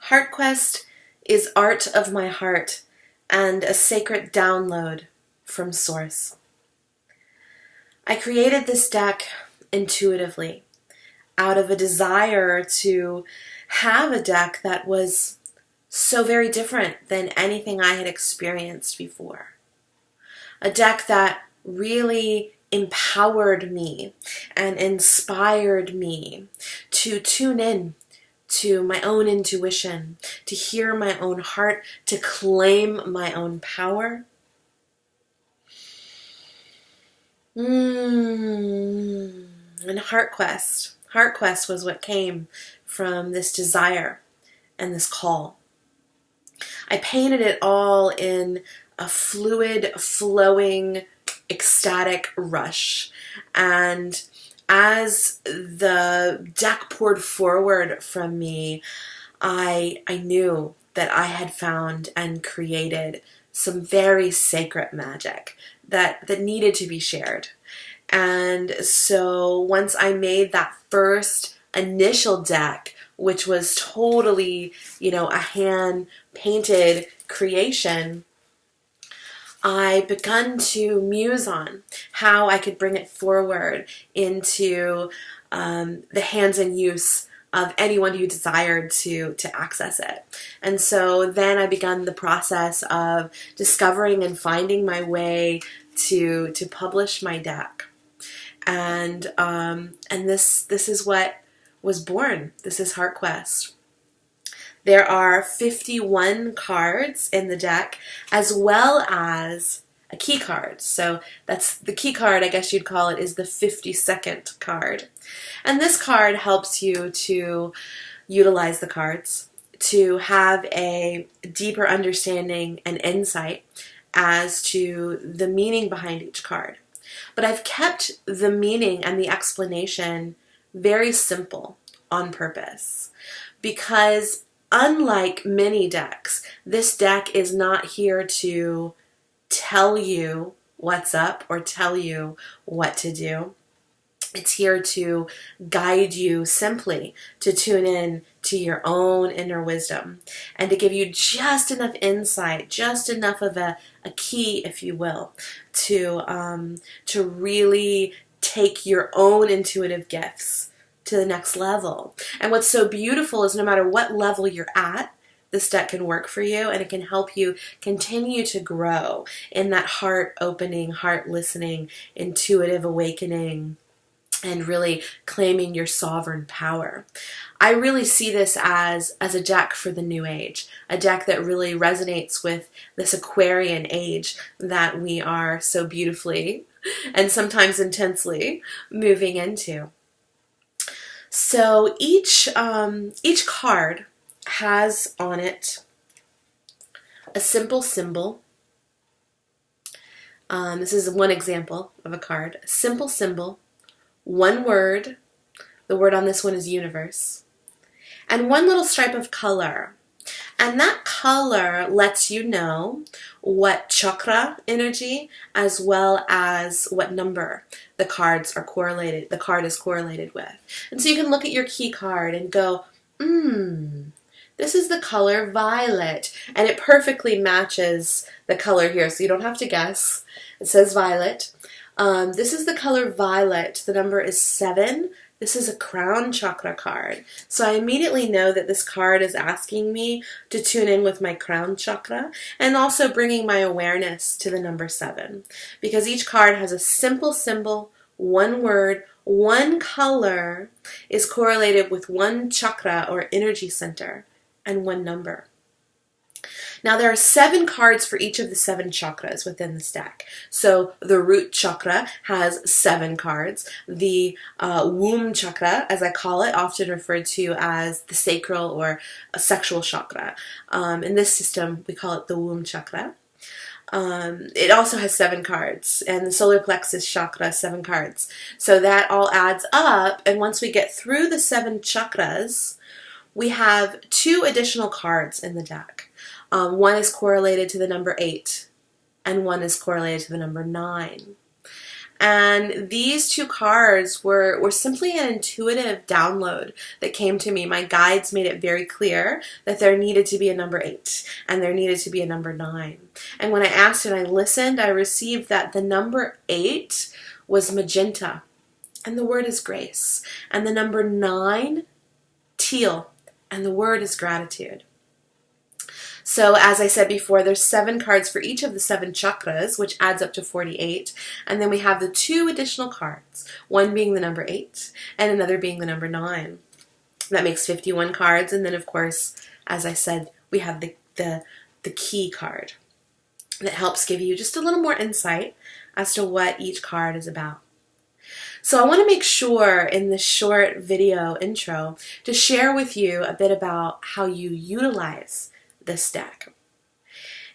HeartQuest is art of my heart and a sacred download from Source. I created this deck intuitively out of a desire to have a deck that was so very different than anything I had experienced before. A deck that really empowered me and inspired me to tune in to my own intuition, to hear my own heart, to claim my own power. And HeartQuest was what came from this desire and this call. I painted it all in a fluid, flowing, ecstatic rush. And as the deck poured forward from me, I knew that I had found and created some very sacred magic that needed to be shared. And so once I made that first initial deck, which was totally, a hand-painted creation, I begun to muse on how I could bring it forward into the hands and use of anyone who desired to access it. And so then I began the process of discovering and finding my way to publish my deck. And this is what was born. This is HeartQuest. There are 51 cards in the deck, as well as a key card. So that's the key card, I guess you'd call it, is the 52nd card. And this card helps you to utilize the cards, to have a deeper understanding and insight as to the meaning behind each card. But I've kept the meaning and the explanation very simple on purpose, because unlike many decks, this deck is not here to tell you what's up or tell you what to do. It's here to guide you simply to tune in to your own inner wisdom and to give you just enough insight, just enough of a key, if you will, to really take your own intuitive gifts to the next level. And what's so beautiful is no matter what level you're at, this deck can work for you, and it can help you continue to grow in that heart opening, heart listening, intuitive awakening, and really claiming your sovereign power. I really see this as a deck for the new age, a deck that really resonates with this Aquarian age that we are so beautifully and sometimes intensely moving into. So each card has on it a simple symbol. This is one example of a card. A simple symbol, one word. The word on this one is universe. And one little stripe of color. And that color lets you know what chakra energy as well as what number the card is correlated with. And so you can look at your key card and go, this is the color violet. And it perfectly matches the color here, so you don't have to guess. It says violet. This is the color violet. The number is 7. This is a crown chakra card. So I immediately know that this card is asking me to tune in with my crown chakra and also bringing my awareness to the number 7. Because each card has a simple symbol, one word, one color is correlated with one chakra or energy center and one number. Now there are 7 cards for each of the 7 chakras within this deck. So the root chakra has 7 cards. The womb chakra, as I call it, often referred to as the sacral or a sexual chakra. In this system, we call it the womb chakra. It also has 7 cards, and the solar plexus chakra, 7 cards. So that all adds up, and once we get through the 7 chakras, we have 2 additional cards in the deck. One is correlated to the number 8, and one is correlated to the number 9. And these two cards were simply an intuitive download that came to me. My guides made it very clear that there needed to be a number 8 and there needed to be a number 9. And when I asked and I listened, I received that the number 8 was magenta, and the word is grace. And the number 9, teal, and the word is gratitude. So as I said before, there's 7 cards for each of the 7 chakras, which adds up to 48. And then we have the 2 additional cards, one being the number 8 and another being the number 9. That makes 51 cards. And then, of course, as I said, we have the key card that helps give you just a little more insight as to what each card is about. So I want to make sure in this short video intro to share with you a bit about how you utilize this deck.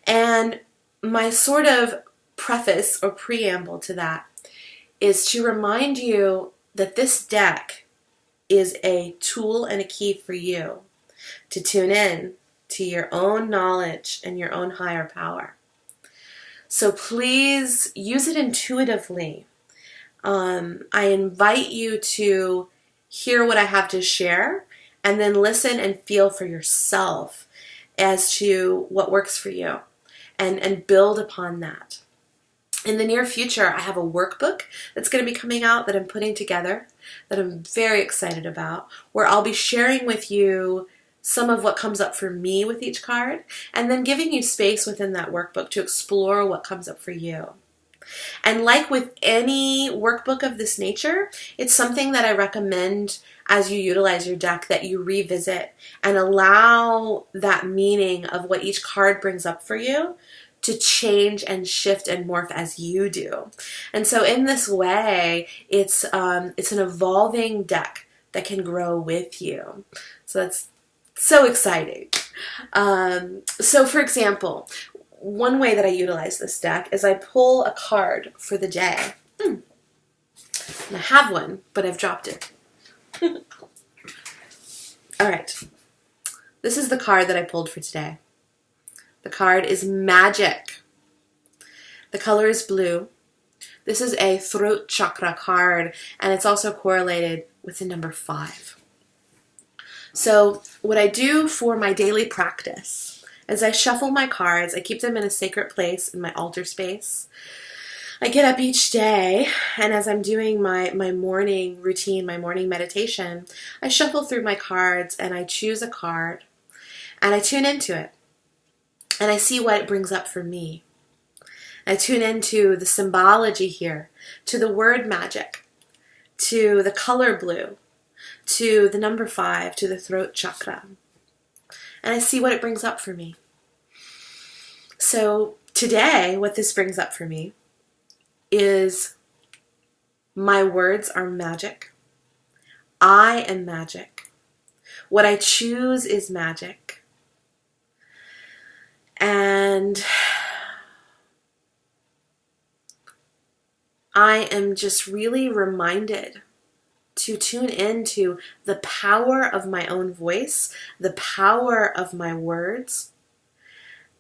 And my sort of preface or preamble to that is to remind you that this deck is a tool and a key for you to tune in to your own knowledge and your own higher power. So please use it intuitively. I invite you to hear what I have to share and then listen and feel for yourself as to what works for you and build upon that. In the near future, I have a workbook that's going to be coming out that I'm putting together that I'm very excited about, where I'll be sharing with you some of what comes up for me with each card and then giving you space within that workbook to explore what comes up for you. And like with any workbook of this nature, it's something that I recommend as you utilize your deck that you revisit and allow that meaning of what each card brings up for you to change and shift and morph as you do. And so in this way, it's an evolving deck that can grow with you. So that's so exciting. So for example, one way that I utilize this deck is I pull a card for the day. And I have one, but I've dropped it. All right. This is the card that I pulled for today. The card is Magic. The color is blue. This is a throat chakra card, and it's also correlated with the number 5. So what I do for my daily practice is I shuffle my cards. I keep them in a sacred place in my altar space. I get up each day, and as I'm doing my morning routine, my morning meditation, I shuffle through my cards and I choose a card and I tune into it and I see what it brings up for me. I tune into the symbology here, to the word magic, to the color blue, to the number 5, to the throat chakra. And I see what it brings up for me. So today, what this brings up for me is my words are magic. I am magic. What I choose is magic. And I am just really reminded to tune into the power of my own voice, the power of my words,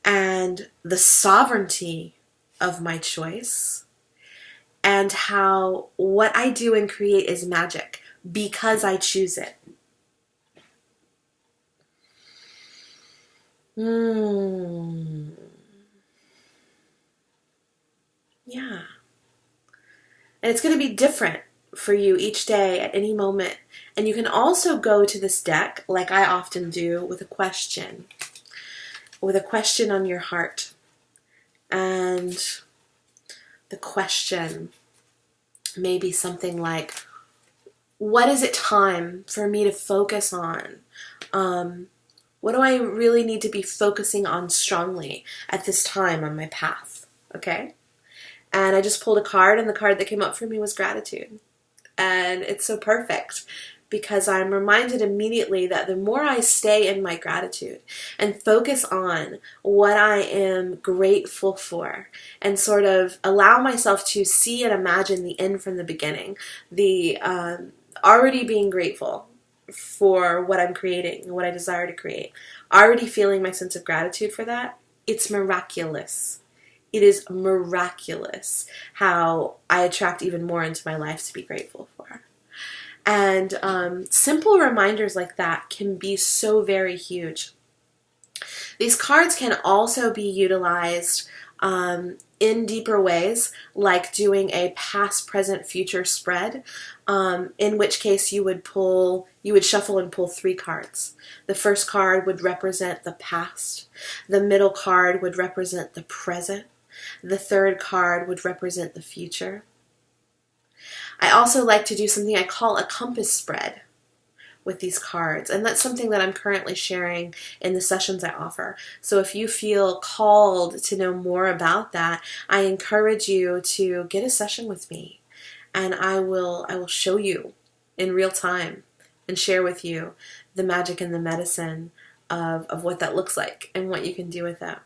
and the sovereignty of my choice, and how what I do and create is magic because I choose it. Yeah. And it's going to be different for you each day at any moment. And you can also go to this deck, like I often do, with a question on your heart. And the question may be something like, what is it time for me to focus on? What do I really need to be focusing on strongly at this time on my path? Okay? And I just pulled a card, and the card that came up for me was gratitude. And it's so perfect because I'm reminded immediately that the more I stay in my gratitude and focus on what I am grateful for and sort of allow myself to see and imagine the end from the beginning, the already being grateful for what I'm creating and what I desire to create, already feeling my sense of gratitude for that, it's miraculous. It is miraculous how I attract even more into my life to be grateful for. And simple reminders like that can be so very huge. These cards can also be utilized in deeper ways, like doing a past, present, future spread, in which case you would shuffle and pull 3 cards. The first card would represent the past. The middle card would represent the present. The third card would represent the future. I also like to do something I call a compass spread with these cards, and that's something that I'm currently sharing in the sessions I offer. So if you feel called to know more about that, I encourage you to get a session with me, and I will show you in real time and share with you the magic and the medicine of what that looks like and what you can do with that.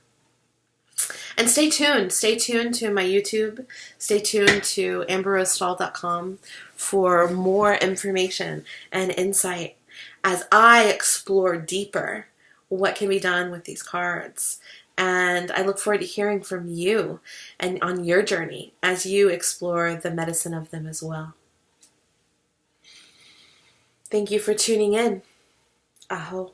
And stay tuned to my YouTube, stay tuned to amberrosestahl.com for more information and insight as I explore deeper what can be done with these cards. And I look forward to hearing from you and on your journey as you explore the medicine of them as well. Thank you for tuning in. Aho.